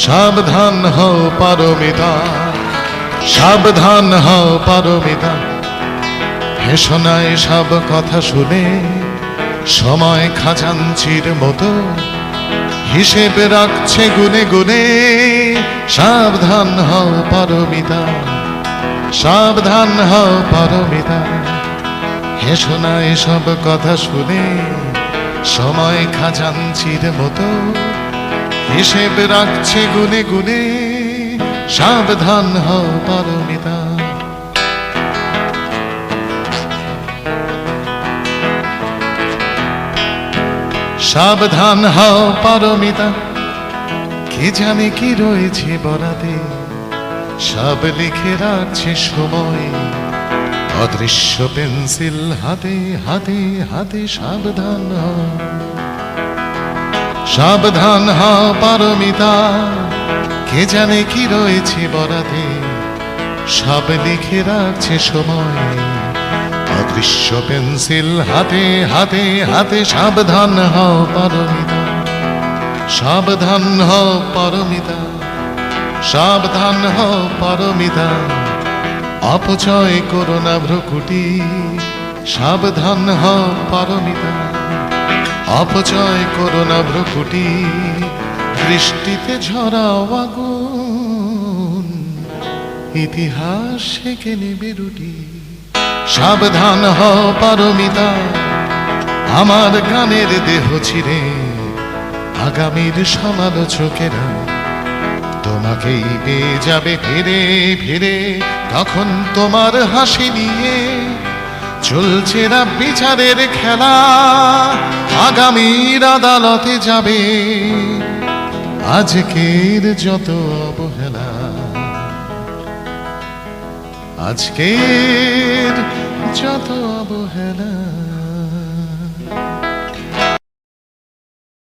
সাবধান হও পারমিতা, সাবধান হও পারমিতা। হেসো না এসব কথা শুনে, সময় খাজাঞ্চির মতো হিসেব রাখছে গুনে গুনে। সাবধান হও পারমিতা, সাবধান হও পারমিতা। হেসো না এসব কথা শুনে, সময় খাজাঞ্চির মতো হিসেব রাখছে গুনে গুনে। সাবধান হও পারমিতা। সাবধান হও পারমিতা, কে জানে কি রয়েছে বরাতে, সব লিখে রাখছে সময় অদৃশ্য পেন্সিল হাতে হাতে হাতে। সাবধান হও, সাবধান হও পারমিতা, কে জানে কি রয়েছে বরাতে, সব লিখে রাখছে সময় অদৃশ্য পেন্সিল হাতে হাতে হাতে। সাবধান হও পারমিতা, সাবধান হও পারমিতা, সাবধান হও পারমিতা। অপচয় করো না ভ্রুকুটি, সাবধান হও পারমিতা। অপচয় করো না ভ্রুকুটি, দৃষ্টিতে ঝরাও আগুন, ইতিহাস সেঁকে নেবে রুটি। সাবধান হও পারমিতা, আমার গানের দেহ ছিঁড়ে আগামীর সমালোচকেরা তোমাকেই পেয়ে যাবে ফিরে ফিরে। তখন তোমার হাসি নিয়ে চলছে না বিচারের খেলা, আগামীর আদালতে যাবে আজকের যত অবহেলা। আজকের যত অবহেলা।